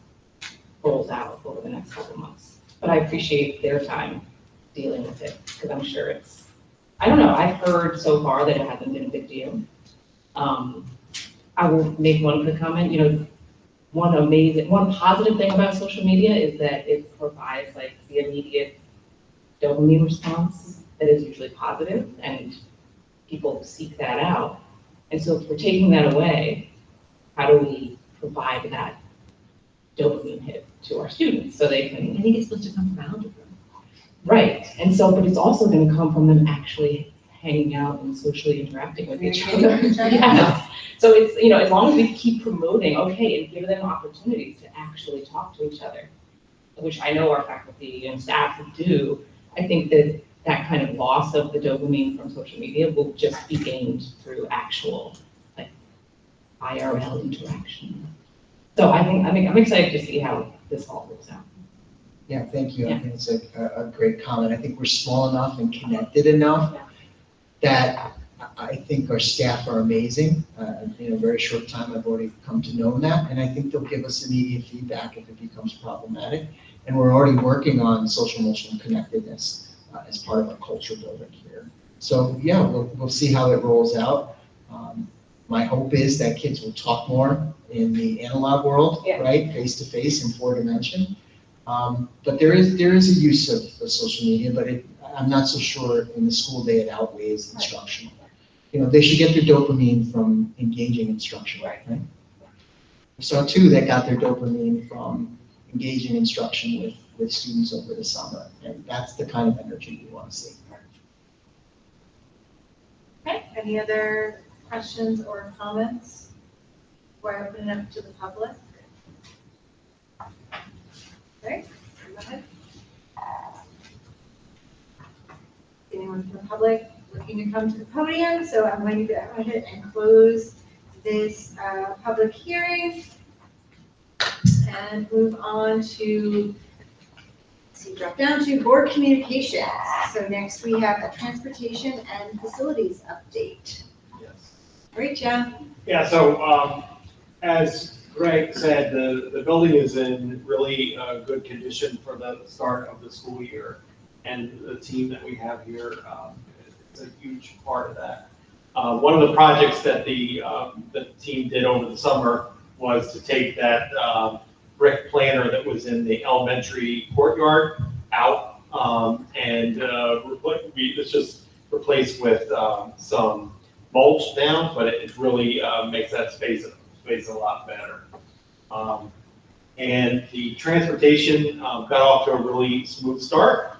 [SPEAKER 8] rolls out over the next couple of months. But I appreciate their time dealing with it, because I'm sure I don't know, I've heard so far that it hasn't been a big deal. I will make one quick comment, one positive thing about social media is that it provides like the immediate dopamine response that is usually positive, and people seek that out. And so if we're taking that away, how do we provide that dopamine hit to our students so they can?
[SPEAKER 9] I think it's supposed to come from algebra.
[SPEAKER 8] Right, and so, but it's also gonna come from them actually hanging out and socially interacting with each other. Yeah. So it's, as long as we keep promoting, okay, and give them opportunities to actually talk to each other, which I know our faculty and staff do, I think that kind of loss of the dopamine from social media will just be gained through actual, like, IRL interaction. So I'm excited to see how this all works out.
[SPEAKER 2] Yeah, thank you. I
[SPEAKER 8] Yeah.
[SPEAKER 2] think it's a great comment. I think we're small enough and connected enough that I think our staff are amazing. In a very short time, I've already come to know that, and I think they'll give us immediate feedback if it becomes problematic. And we're already working on social emotional connectedness as part of our culture building here. So yeah, we'll see how it rolls out. My hope is that kids will talk more in the analog world, right, face to face in 4 dimension. But there is a use of social media, but I'm not so sure in the school day it outweighs instructional. They should get their dopamine from engaging instruction, right? We saw 2 that got their dopamine from engaging instruction with students over the summer, and that's the kind of energy we want to see.
[SPEAKER 1] Okay, any other questions or comments before I open it up to the public? Okay, go ahead. Anyone from the public looking to come to the podium? So I'm going to go ahead and close this public hearing and move on to, drop down to board communications. So next we have a transportation and facilities update.
[SPEAKER 10] Yes.
[SPEAKER 1] Great, Joe.
[SPEAKER 10] Yeah, so as Greg said, the building is in really good condition for the start of the school year. And the team that we have here is a huge part of that. One of the projects that the team did over the summer was to take that brick planter that was in the elementary courtyard out and it's just replaced with some mulch now, but it really makes that space a lot better. And the transportation got off to a really smooth start.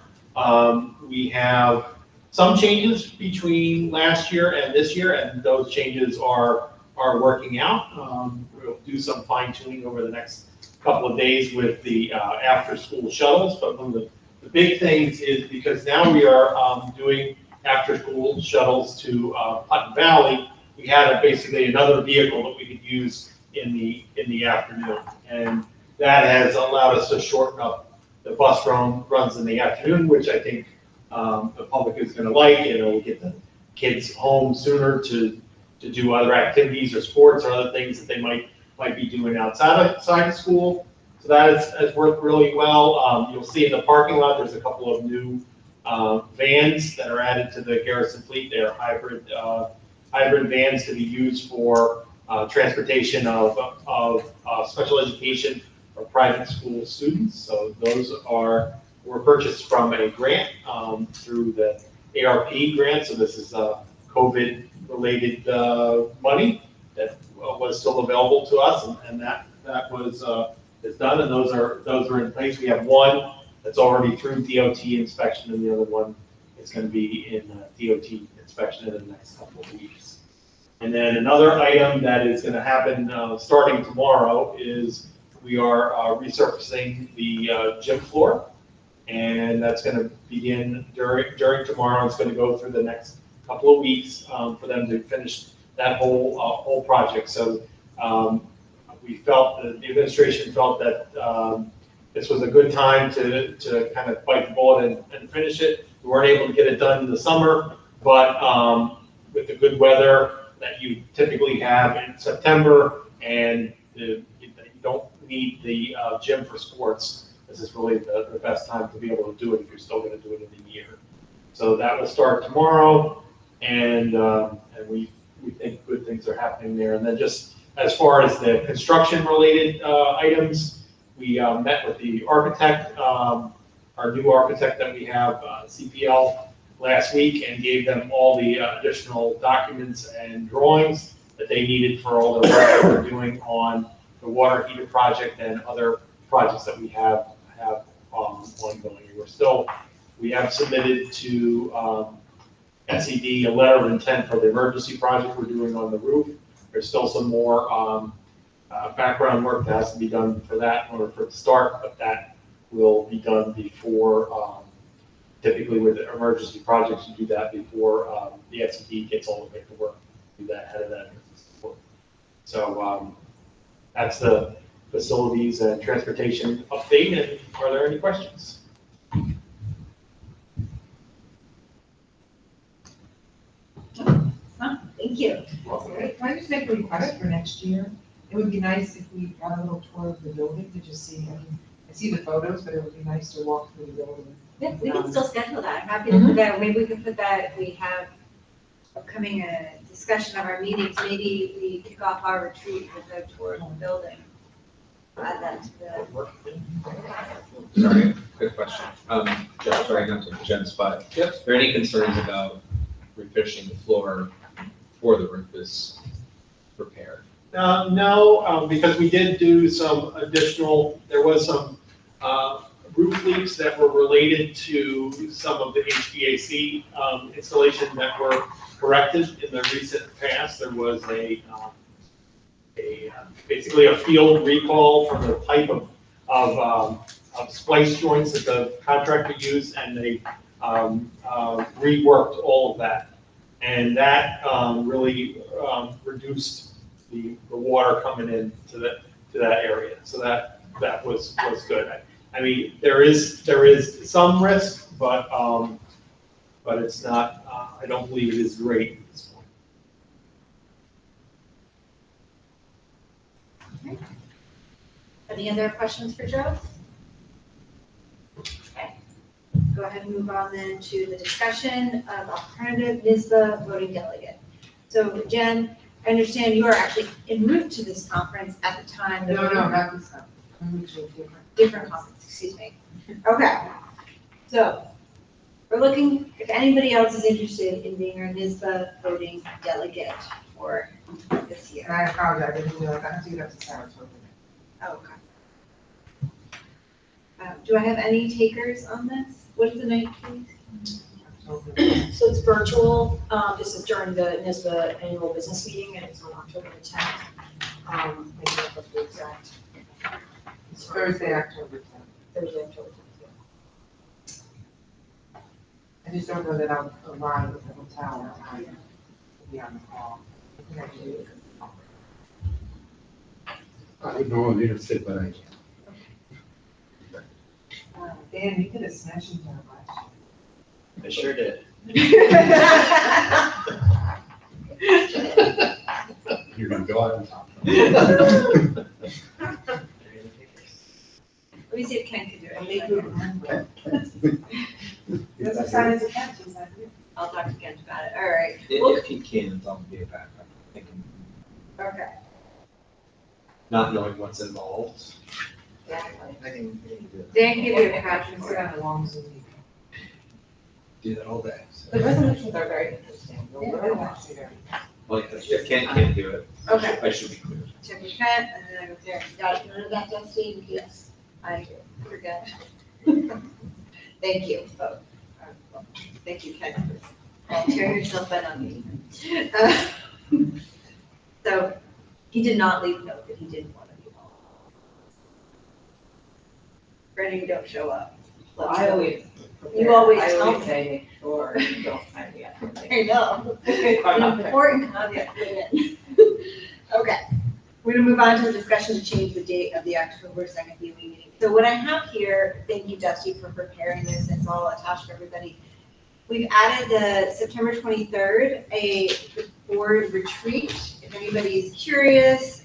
[SPEAKER 10] We have some changes between last year and this year, and those changes are working out. We'll do some fine tuning over the next couple of days with the after-school shuttles, but one of the big things is because now we are doing after-school shuttles to Putnam Valley, we had basically another vehicle that we could use in the afternoon, and that has allowed us to shorten up the bus runs in the afternoon, which I think the public is going to like, and it'll get the kids home sooner to do other activities or sports or other things that they might be doing outside of school. So that has worked really well. You'll see in the parking lot, there's a couple of new vans that are added to the Garrison fleet. They're hybrid vans to be used for transportation of special education or private school students. So those were purchased from a grant through the ARP grant. So this is COVID-related money that was still available to us, and that is done, and those are in place. We have one that's already through DOT inspection, and the other one is going to be in DOT inspection in the next couple of weeks. And then another item that is going to happen starting tomorrow is we are resurfacing the gym floor, and that's going to begin during tomorrow. It's going to go through the next couple of weeks for them to finish that whole project. So we felt, the administration felt that this was a good time to kind of bite the bullet and finish it. We weren't able to get it done in the summer, but with the good weather that you typically have in September, and you don't need the gym for sports, this is really the best time to be able to do it if you're still going to do it in the year. So that will start tomorrow, and we think good things are happening there. And then just as far as the construction-related items, we met with the architect, our new architect that we have, CPL, last week, and gave them all the additional documents and drawings that they needed for all the work that we're doing on the water heater project and other projects that we have ongoing. We have submitted to SED a letter of intent for the emergency project we're doing on the roof. There's still some more background work that has to be done for that in order for it to start, but that will be done before, typically with the emergency projects, you do that before the SED gets all the paperwork, do that ahead of that. So that's the facilities and transportation update, and are there any questions?
[SPEAKER 1] Thank you.
[SPEAKER 9] Can I just make a request for next year? It would be nice if we got a little tour of the building to just see, I see the photos, but it would be nice to walk through the building.
[SPEAKER 1] Yeah, we can still schedule that. I'm happy to put that, maybe we can put that, if we have upcoming discussion of our meetings, maybe we kick off our retreat with a tour of the building. Add that to the.
[SPEAKER 4] Sorry, quick question. Jeff, sorry, not to Jen's spot. Are there any concerns about refinishing the floor before the roof is repaired?
[SPEAKER 10] No, because we did do some additional, there was some roof leaks that were related to some of the HVAC installation that were corrected in the recent past. There was basically a field recall from the type of splice joints that the contractor used, and they reworked all of that. And that really reduced the water coming in to that area. So that was good. I mean, there is some risk, but it's not, I don't believe it is great at this point.
[SPEAKER 1] Any other questions for Joe? Okay. Go ahead and move on then to the discussion of alternative NISBA voting delegate. So Jen, I understand you are actually en route to this conference at the time.
[SPEAKER 9] No, not this time. I'm usually
[SPEAKER 1] Different conference, excuse me. Okay. So we're looking, if anybody else is interested in being our NISBA voting delegate for this year.
[SPEAKER 9] And I apologize, I didn't realize I have to get up to Sarasota.
[SPEAKER 1] Oh, okay. Do I have any takers on this? What is the night, please?
[SPEAKER 3] So it's virtual. This is during the NISBA annual business meeting, and it's on October the 10th. Maybe I'll put the exact.
[SPEAKER 9] It's Thursday, October 10th.
[SPEAKER 3] Thursday, October 10th.
[SPEAKER 9] I just don't know that I'll arrive at the hotel on time to be on the call. I think I can do it.
[SPEAKER 11] I would normally be interested, but I can't.
[SPEAKER 9] Dan, you did a smashing job last
[SPEAKER 4] I sure did.
[SPEAKER 11] You're gonna go out and talk.
[SPEAKER 1] Let me see if Ken can do it.
[SPEAKER 9] year. That's a sign as a catch, is that you?
[SPEAKER 1] I'll talk to Ken about it. All right.
[SPEAKER 12] If he can, it's on be a backup. Thinking,
[SPEAKER 1] Okay.
[SPEAKER 12] not knowing what's involved.
[SPEAKER 11] I can do it.
[SPEAKER 1] Dan, give you a
[SPEAKER 9] I
[SPEAKER 1] crash.
[SPEAKER 9] can sit on a long Zoom meeting.
[SPEAKER 12] Do that all day. So.
[SPEAKER 9] The resolutions are very interesting. They're really actually very.
[SPEAKER 12] Well, if can't do it.
[SPEAKER 1] Okay.
[SPEAKER 12] I should be clear.
[SPEAKER 1] Check with Ken, and then I go there. Got it. None of that, Justine? Yes. I forget. Thank you both. Thank you, Ken, for volunteering yourself in on me. So he did not leave a note that he didn't want to be involved. For any who don't show up.
[SPEAKER 9] Well, I always.
[SPEAKER 1] You always
[SPEAKER 9] I
[SPEAKER 1] tell
[SPEAKER 9] always
[SPEAKER 1] me.
[SPEAKER 9] say,
[SPEAKER 1] or
[SPEAKER 9] Don't find the actual date.
[SPEAKER 1] I know. An important caveat put in. Okay, we're gonna move on to the discussion to change the date of the October 2nd BOE meeting. So what I have here, thank you Dusty for preparing this, it's all attached for everybody. We've added the September 23rd, a board retreat. If anybody's curious,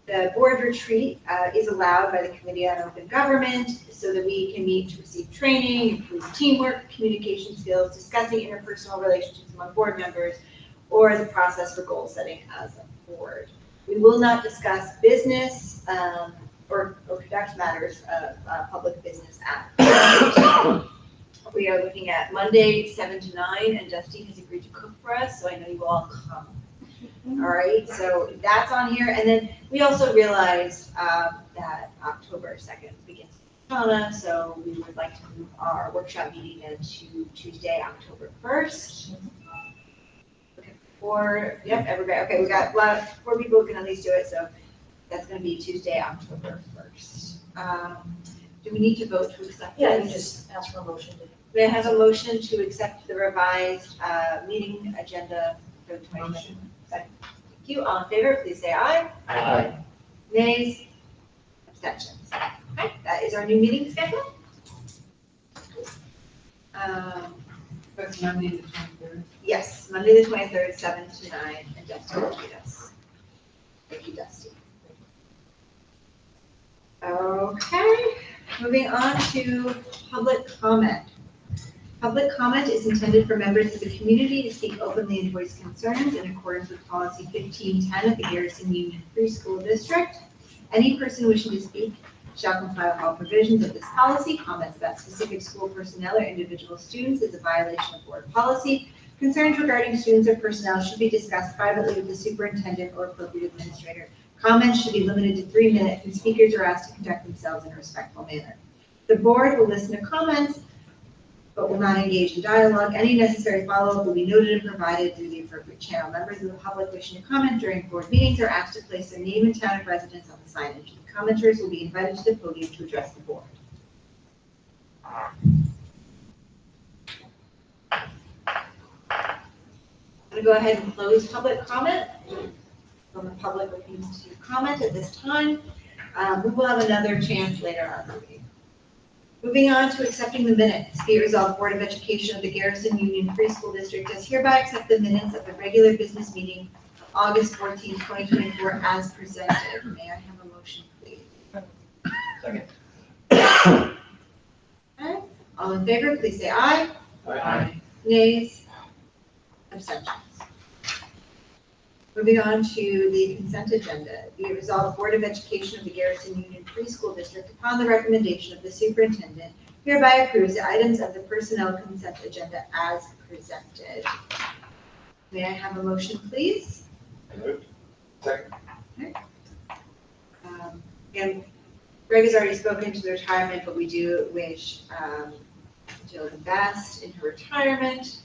[SPEAKER 1] the board retreat is allowed by the Committee on Open Government so that we can meet to receive training, improve teamwork, communication skills, discussing interpersonal relationships among board members, or the process for goal setting as a board. We will not discuss business or conduct matters of public business at. We are looking at Monday, 7 to 9, and Dusty has agreed to cook for us, so I know you will all come. All right, so that's on here, and then we also realized that October 2nd begins Shauna, so we would like to move our workshop meeting then to Tuesday, October 1st. Everybody, okay, we got 4 people who can at least do it, so that's gonna be Tuesday, October 1st. Do we need to vote to accept
[SPEAKER 3] Yeah, you
[SPEAKER 1] this?
[SPEAKER 3] just ask for a motion to.
[SPEAKER 1] May I have a motion to accept the revised meeting agenda for the 2022? Thank you. All in favor, please say aye.
[SPEAKER 11] Aye.
[SPEAKER 1] Nays? Abstentions? Okay, that is our new meeting schedule.
[SPEAKER 9] That's Monday the 23rd.
[SPEAKER 1] Yes, Monday the 23rd, 7 to 9, and Dusty will lead us. Thank you, Dusty. Okay, moving on to public comment. Public comment is intended for members of the community to speak openly and voice concerns in accordance with policy 1510 of the Garrison Union Free School District. Any person wishing to speak shall comply with all provisions of this policy. Comments about specific school personnel or individual students is a violation of board policy. Concerns regarding students or personnel should be discussed privately with the superintendent or appropriate administrator. Comments should be limited to 3 minutes, and speakers are asked to conduct themselves in a respectful manner. The board will listen to comments, but will not engage in dialogue. Any necessary follow-up will be noted and provided through the appropriate channel. Members of the public wishing to comment during board meetings are asked to place their name and town of residence on the signage. The commenters will be invited to the podium to address the board. I'm going to go ahead and close public comment. From the public looking to comment at this time. We will have another chance later on in the meeting. Moving on to accepting the minutes. Be it resolved, Board of Education of the Garrison Union Free School District does hereby accept the minutes of the regular business meeting of August 14, 2024 as presented. May I have a motion, please?
[SPEAKER 12] Second.
[SPEAKER 1] Okay. All in favor, please say aye.
[SPEAKER 12] Aye.
[SPEAKER 1] Nays? Abstentions? Moving on to the consent agenda. Be it resolved, Board of Education of the Garrison Union Free School District, upon the recommendation of the superintendent, hereby approves the items of the personnel consent agenda as presented. May I have a motion, please?
[SPEAKER 12] Second.
[SPEAKER 1] Again, Greg has already spoken to the retirement, but we do wish Jill the best in her retirement.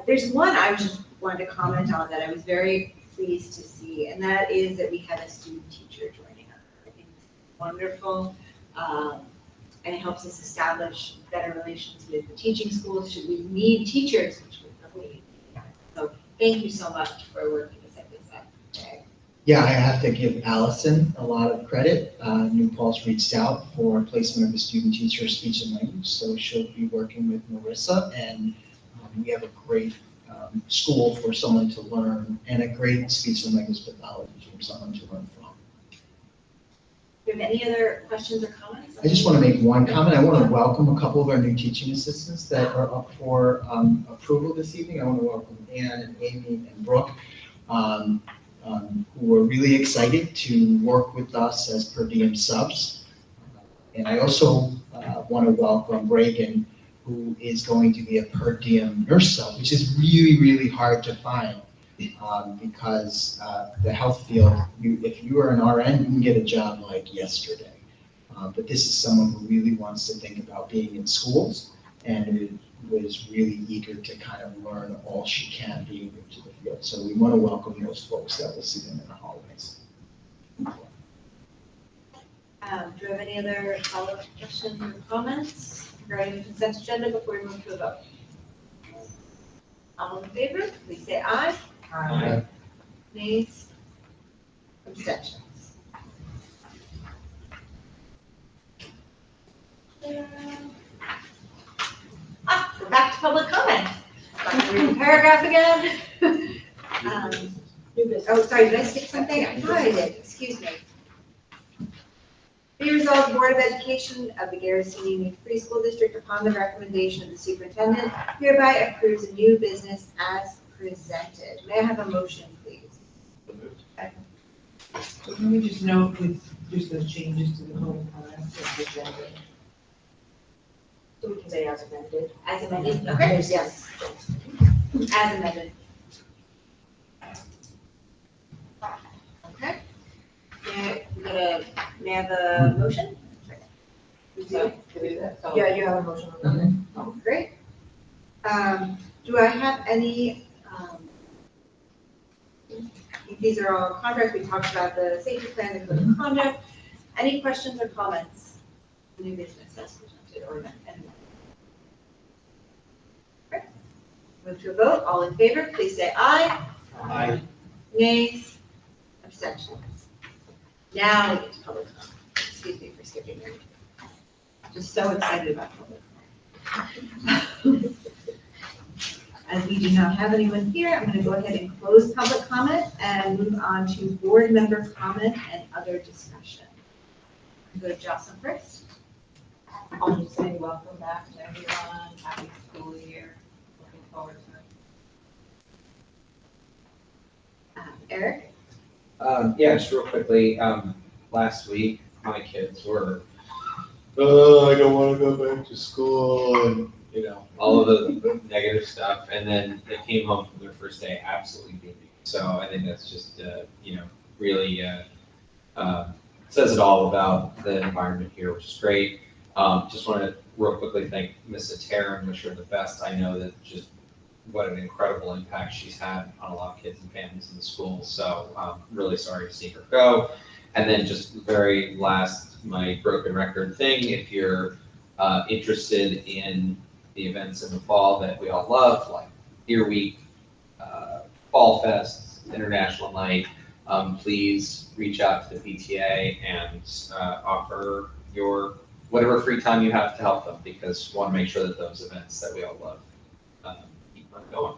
[SPEAKER 1] There's one I just wanted to comment on that I was very pleased to see, and that is that we had a student teacher joining us. I think it's wonderful, and it helps us establish better relations with the teaching schools should we need teachers, which we probably need. So thank you so much for working to set this up today.
[SPEAKER 2] Yeah, I have to give Allison a lot of credit. New Paltz reached out for placement of a student teacher of speech and language, so she'll be working with Marissa, and we have a great school for someone to learn, and a great speech and language pathologist for someone to learn from.
[SPEAKER 1] Do you have any other questions or comments?
[SPEAKER 2] I just want to make one comment. I want to welcome a couple of our new teaching assistants that are up for approval this evening. I want to welcome Ann and Amy and Brooke, who are really excited to work with us as per diem subs. And I also want to welcome Reagan, who is going to be a per diem nurse sub, which is really, really hard to find because the health field, if you are an RN, you can get a job like yesterday. But this is someone who really wants to think about being in schools and was really eager to kind of learn all she can being new to the field. So we want to welcome those folks that will see them in the hallways.
[SPEAKER 1] Do you have any other follow-up questions or comments? regarding the consent agenda before we move to a vote? All in favor, please say aye.
[SPEAKER 10] Aye.
[SPEAKER 1] Nays? Abstentions? We're back to public comment. I'm gonna read the paragraph again. Oh, sorry, did I skip something? I thought I did, excuse me. Be resolved, the Board of Education of the Garrison Union Free School District, upon the recommendation of the superintendent, hereby approves a new business as presented. May I have a motion, please?
[SPEAKER 9] So can we just note with just those changes to the code of conduct of the agenda?
[SPEAKER 5] So we can say as amended.
[SPEAKER 1] As amended, okay?
[SPEAKER 5] Yes.
[SPEAKER 1] As amended. Okay. May I have a motion?
[SPEAKER 5] So, can we do that? So-
[SPEAKER 9] Yeah, you have a motion on that.
[SPEAKER 1] Oh, great. Do I have any, these are all contracts, we talked about the safety plan, the code of conduct. Any questions or comments? New business as presented or amended? Okay. Move to a vote, all in favor, please say aye.
[SPEAKER 10] Aye.
[SPEAKER 1] Nays? Abstentions? Now we get to public comment. Excuse me for skipping there. Just so excited about public comment. As we do not have anyone here, I'm going to go ahead and close public comment and move on to board member comment and other discussion. Go to Jocelyn first.
[SPEAKER 8] I'll just say welcome back to everyone, happy school year, looking forward to it.
[SPEAKER 1] Eric?
[SPEAKER 4] Yeah, just real quickly, last week, my kids were, oh, I don't want to go back to school, and, you know, all of the negative stuff, and then they came home from their first day absolutely beaming. So I think that's just, you know, really says it all about the environment here, which is great. Just want to real quickly thank Mrs. Tara and wish her the best. I know that just what an incredible impact she's had on a lot of kids and families in the school. So really sorry to see her go. And then just very last, my broken record thing, if you're interested in the events in the fall that we all love, like Beer Week, Fall Fest, International Night, please reach out to the PTA and offer your whatever free time you have to help them, because we want to make sure that those events that we all love keep on going.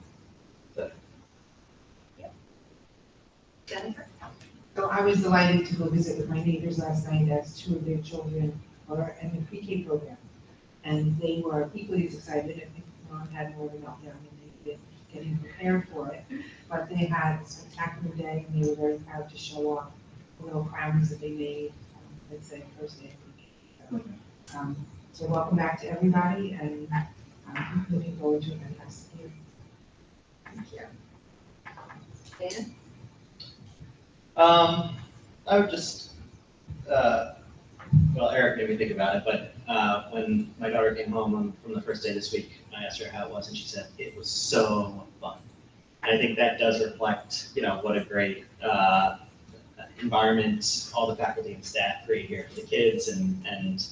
[SPEAKER 1] Jennifer?
[SPEAKER 9] So I was delighted to go visit with my neighbors last night as two of their children are in the pre-K program. And they were equally as excited. I think mom had more of a meltdown and they've been getting prepared for it. But they had a spectacular day and they were very proud to show off the little crowns that they made, let's say, first day of pre-K. So welcome back to everybody and I'm looking forward to a fantastic year.
[SPEAKER 1] Thank you. Dan?
[SPEAKER 13] I would just, well, Eric made me think about it, but when my daughter came home from the first day this week, I asked her how it was, and she said it was so fun. And I think that does reflect, you know, what a great environment all the faculty and staff create here for the kids and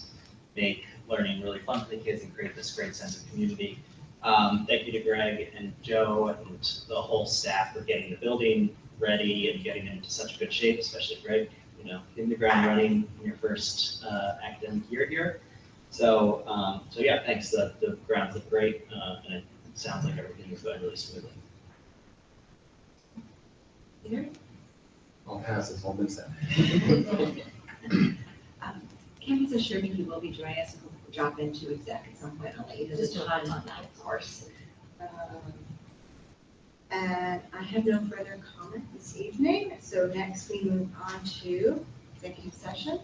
[SPEAKER 13] make learning really fun for the kids and create this great sense of community. Thank you to Greg and Joe and the whole staff for getting the building ready and getting it into such good shape, especially Greg, you know, hitting the ground running in your first academic year here. So, so yeah, thanks. The grounds look great, and it sounds like everything is going really smoothly.
[SPEAKER 11] I'll pass this, I'll miss that.
[SPEAKER 1] Campus assured me he will be joining us and we'll drop into exec at some point. I'll let you know the time on that, of course. And I have no further comment this evening. So next we move on to executive session.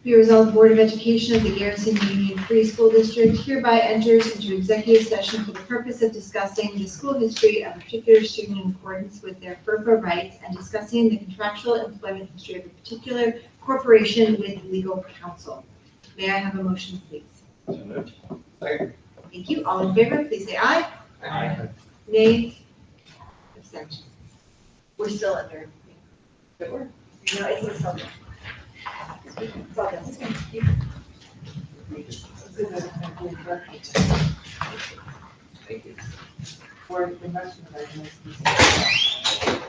[SPEAKER 1] Be resolved, the Board of Education of the Garrison Union Free School District hereby enters into executive session for the purpose of discussing the school history of a particular student in accordance with their FERPA rights and discussing the contractual employment history of a particular corporation with legal counsel. May I have a motion, please?
[SPEAKER 4] So moved.
[SPEAKER 1] Thank you. All in favor, please say aye.
[SPEAKER 4] Aye.
[SPEAKER 1] Nays? Abstentions? We're still under. Good work. No, it's still. It's all done.
[SPEAKER 9] to the board of directors
[SPEAKER 4] Thank you.
[SPEAKER 9] for the investment of our